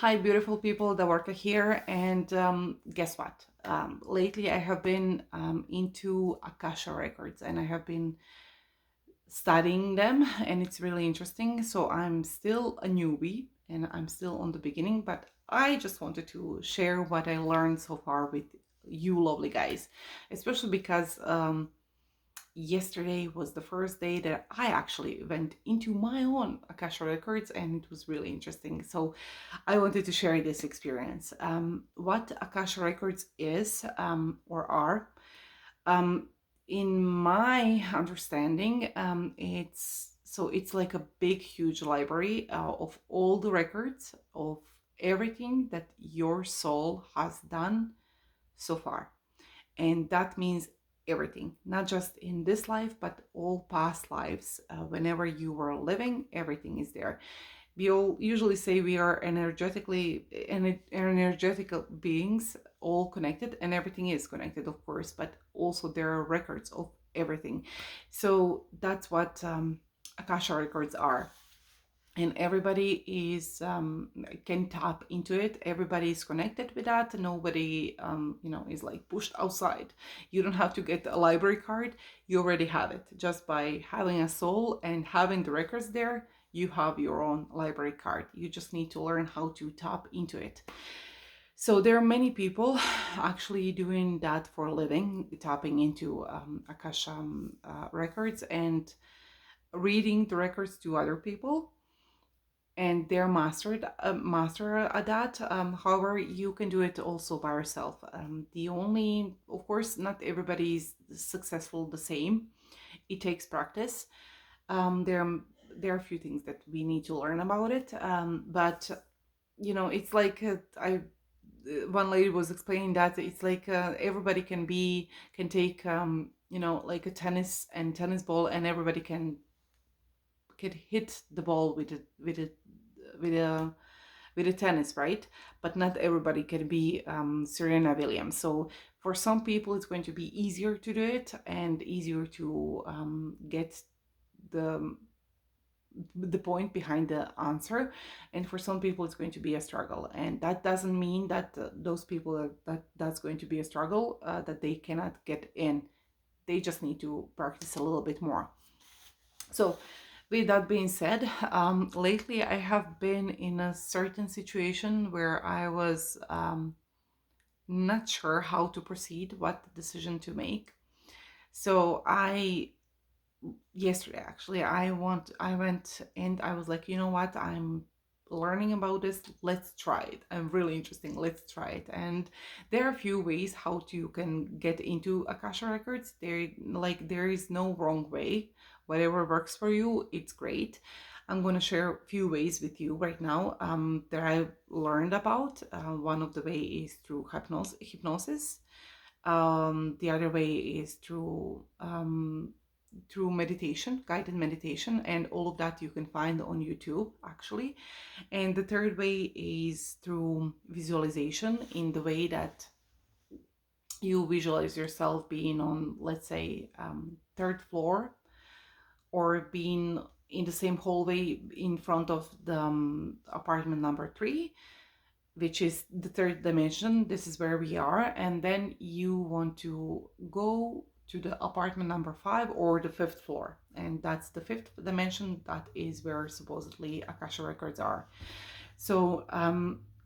Hi, beautiful people, Davorka here. And guess what? Lately, I have been into Akasha Records and I have been studying them, and it's really interesting. So, I'm still a newbie and I'm still on the beginning, but I just wanted to share what I learned so far with you, lovely guys, especially because yesterday was the first day that I actually went into my own Akasha Records, and it was really interesting. So I wanted to share this experience. What Akasha Records is or are, um, in my understanding, it's like a big, huge library of all the records of everything that your soul has done so far, and that means everything, not just in this life but all past lives. Whenever you were living, everything is there. We all usually say we are energetical beings, all connected, and everything is connected, of course, but also there are records of everything. So that's what Akasha records are, and everybody is can tap into it. Everybody is connected with that. Nobody is like pushed outside. You don't have to get a library card. You already have it just by having a soul and having the records there. You have your own library card. You just need to learn how to tap into it. So there are many people actually doing that for a living, tapping into Akasha records and reading the records to other people, and they're master at that. However, you can do it also by yourself. The only, of course, not everybody is successful the same. It takes practice. There are a few things that we need to learn about it. But it's like I one lady was explaining that it's like everybody can take like a tennis ball, and everybody can hit the ball with a with a tennis, right? But not everybody can be Serena Williams. So for some people, it's going to be easier to do it and easier to get the the point behind the answer, and for some people it's going to be a struggle, and that doesn't mean that those people that's going to be a struggle, that they cannot get in. They just need to practice a little bit more. So with that being said, lately I have been in a certain situation where I was not sure how to proceed, what decision to make. So I yesterday actually I went and I was like, you know what, I'm learning about this, let's try it, I'm really interesting, let's try it. And there are a few ways how to you can get into Akasha records. There is no wrong way. Whatever works for you, it's great. I'm going to share a few ways with you right now that I learned about. One of the way is through hypnosis. The other way is through meditation, guided meditation, and all of that you can find on YouTube actually. And the third way is through visualization, in the way that you visualize yourself being on, let's say, third floor, or being in the same hallway in front of the apartment number 3, which is the third dimension. This is where we are. And then you want to go to the apartment number 5 or the fifth floor. And that's the fifth dimension. That is where supposedly Akasha records are. So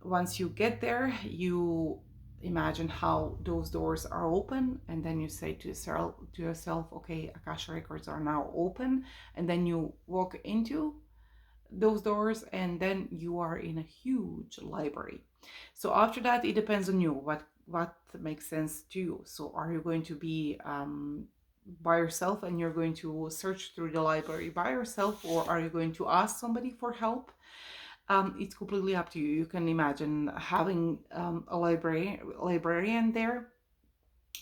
once you get there, you imagine how those doors are open, and then you say to yourself, okay, Akasha records are now open. And then you walk into those doors, and then you are in a huge library. So after that, it depends on you what makes sense to you. So are you going to be by yourself and you're going to search through the library by yourself, or are you going to ask somebody for help? It's completely up to you. You can imagine having a librarian there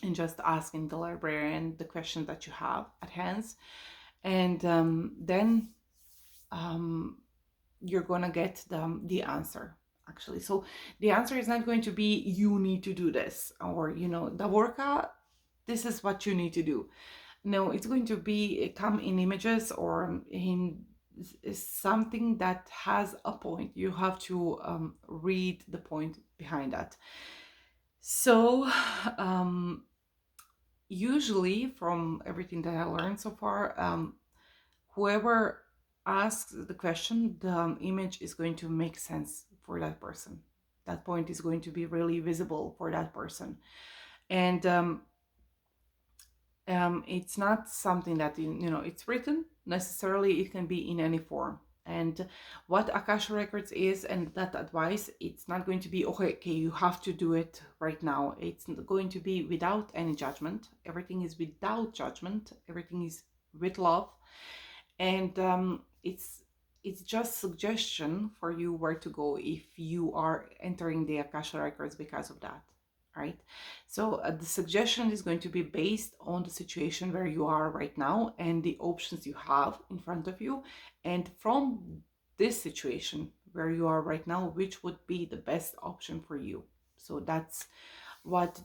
and just asking the librarian the questions that you have at hands, and then um, you're gonna get the answer actually. So the answer is not going to be you need to do this, or Davorka, this is what you need to do. No, it's going to be come in images or in is something that has a point. You have to read the point behind that. So usually, from everything that I learned so far, whoever asks the question, the image is going to make sense for that person. That point is going to be really visible for that person. And it's not something that, it's written necessarily. It can be in any form. And what Akasha Records is, and that advice, it's not going to be, okay, you have to do it right now. It's going to be without any judgment. Everything is without judgment. Everything is with love. And it's just suggestion for you where to go if you are entering the Akasha Records because of that, right? So the suggestion is going to be based on the situation where you are right now and the options you have in front of you, and from this situation where you are right now, which would be the best option for you. So that's what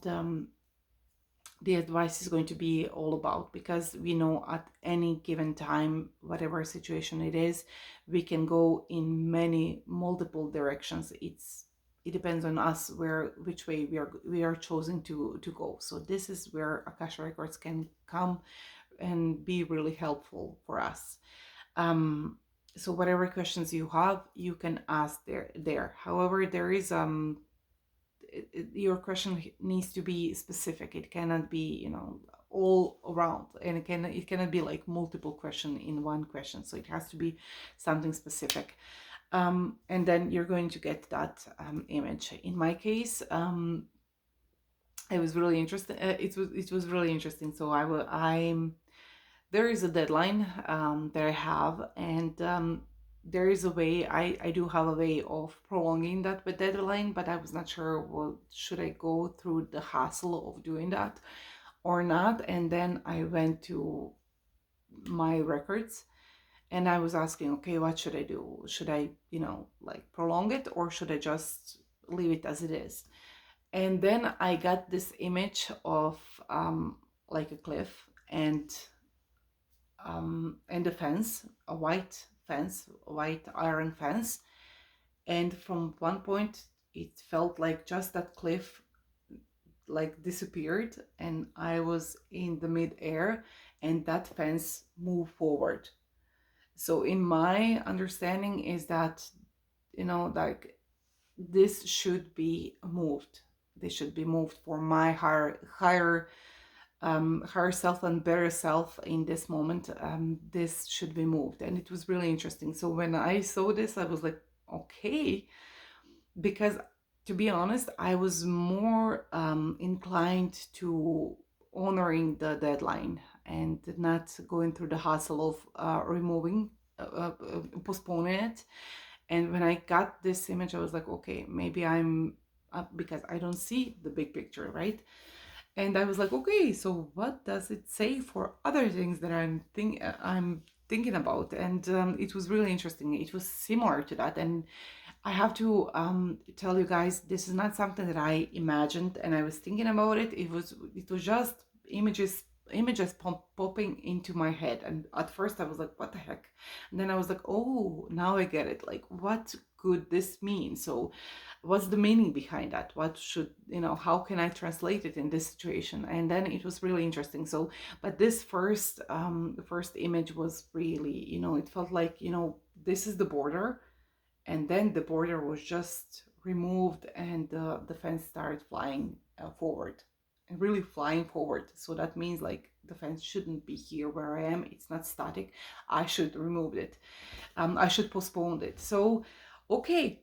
the advice is going to be all about, because we know at any given time, whatever situation it is, we can go in many multiple directions. It depends on us which way we are choosing to go. So this is where Akasha Records can come and be really helpful for us. So whatever questions you have, you can ask there. However, there is your question needs to be specific. It cannot be, all around, and it cannot be like multiple question in one question. So it has to be something specific. And then you're going to get that image. In my case, I was really interested. It was really interesting. So I'm there is a deadline that I have, and there is a way. I do have a way of prolonging that with deadline, but I was not sure. Well, should I go through the hassle of doing that or not? And then I went to my records and I was asking, okay, what should I do? Should I, like prolong it, or should I just leave it as it is? And then I got this image of like a cliff and a fence, a white fence, a white iron fence. And from one point, it felt like just that cliff like disappeared, and I was in the mid-air, and that fence moved forward. So in my understanding is that, like this should be moved. This should be moved for my higher self and better self in this moment. This should be moved, and it was really interesting. So when I saw this, I was like, okay, because to be honest, I was more inclined to honoring the deadline and not going through the hassle of removing, postponing it. And when I got this image, I was like, okay, maybe I'm because I don't see the big picture, right? And I was like, okay, so what does it say for other things that I'm thinking about? And it was really interesting. It was similar to that, and I have to tell you guys, this is not something that I imagined and I was thinking about it. It was just images popping into my head, and at first I was like, what the heck? And then I was like, oh, now I get it. Like, what could this mean? So what's the meaning behind that? What should, how can I translate it in this situation? And then it was really interesting. So but this first image was really, it felt like, this is the border, and then the border was just removed, and the fence started flying forward, and really flying forward. So that means like the fence shouldn't be here where I am. It's not static. I should remove it. I should postpone it. So okay,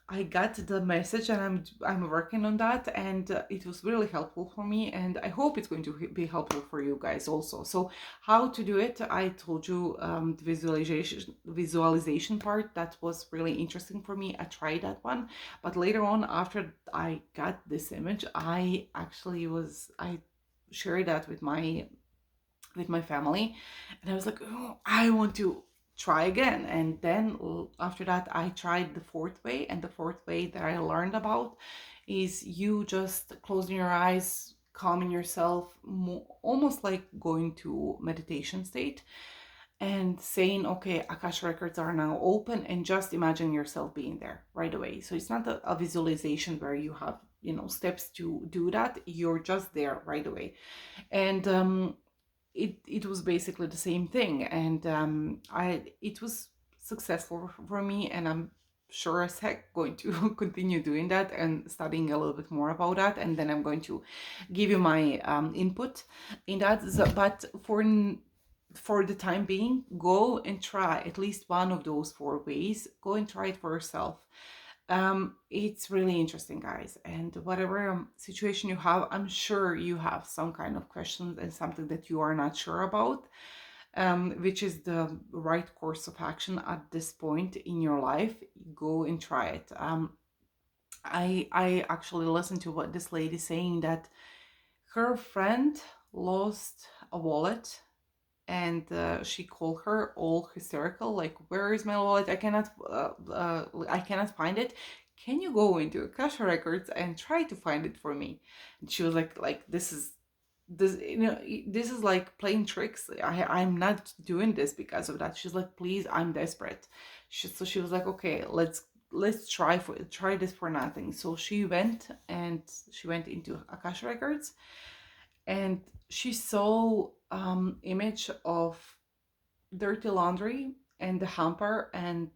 I got the message, and I'm working on that, and it was really helpful for me, and I hope it's going to be helpful for you guys also. So how to do it? I told you the visualization part, that was really interesting for me. I tried that one, but later on, after I got this image, I shared that with my family, and I was like, oh, I want to try again. And then after that, I tried the fourth way, and the fourth way that I learned about is you just closing your eyes, calming yourself, almost like going to meditation state, and saying, okay, Akasha records are now open, and just imagine yourself being there right away. So it's not a visualization where you have, steps to do that. You're just there right away. And it was basically the same thing. And it was successful for me, and I'm sure as heck going to continue doing that and studying a little bit more about that, and then I'm going to give you my input in that. But for the time being, go and try at least one of those four ways. Go and try it for yourself. It's really interesting, guys. And whatever situation you have, I'm sure you have some kind of questions and something that you are not sure about, which is the right course of action at this point in your life. Go and try it. I actually listened to what this lady saying, that her friend lost a wallet, and she called her all hysterical, like, where is my wallet? I cannot find it. Can you go into Akasha records and try to find it for me? And she was like, this is like playing tricks. I'm not doing this because of that. She's like, please, I'm desperate. So she was like, okay, let's try this for nothing. So she went into Akasha records, and she saw image of dirty laundry and the hamper, and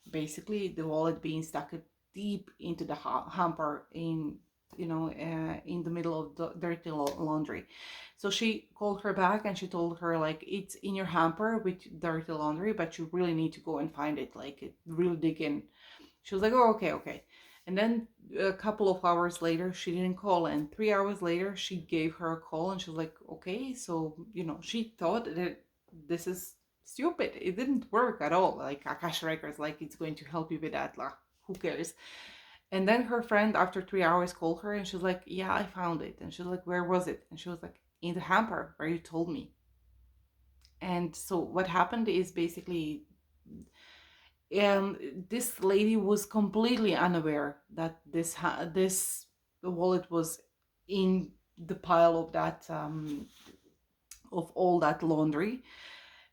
basically the wallet being stuck deep into the hamper, in the middle of the dirty laundry. So she called her back, and she told her, like, it's in your hamper with dirty laundry, but you really need to go and find it, like, really dig in. She was like, oh, okay, okay. And then a couple of hours later, she didn't call. And 3 hours later, she gave her a call, and she was like, okay. So, she thought that this is stupid. It didn't work at all. Like, Akasha Records, like, it's going to help you with that. Like, who cares? And then her friend, after 3 hours, called her, and she was like, yeah, I found it. And she was like, where was it? And she was like, in the hamper where you told me. And so what happened is, basically, this lady was completely unaware that this wallet was in the pile of that of all that laundry.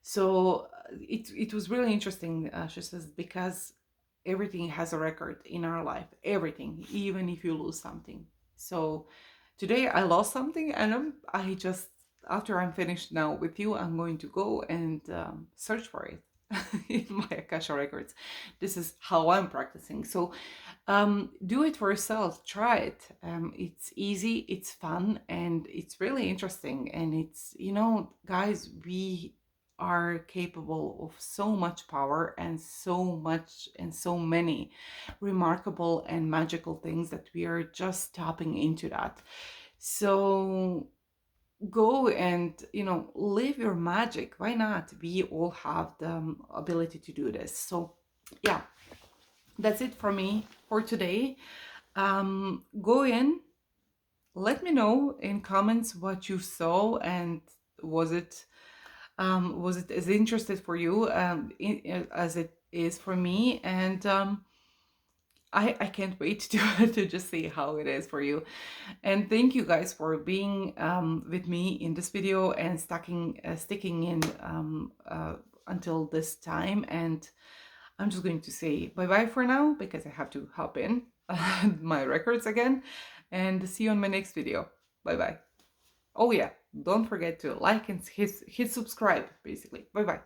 So it was really interesting. She says, because everything has a record in our life, everything, even if you lose something. So today I lost something, and I just, after I'm finished now with you, I'm going to go and search for it in my Akasha records. This is how I'm practicing. So do it for yourself. Try it. It's easy, it's fun, and it's really interesting. And it's, guys, we are capable of so much power, and so many remarkable and magical things, that we are just tapping into that. So go and, live your magic. Why not? We all have the ability to do this. So yeah, that's it for me for today. Go in, let me know in comments what you saw, and was it as interested for you as it is for me. And I can't wait to just see how it is for you. And thank you guys for being with me in this video, and sticking in until this time. And I'm just going to say bye bye for now, because I have to hop in my records again, and see you on my next video. Bye bye. Oh yeah, don't forget to like and hit subscribe, basically. Bye bye.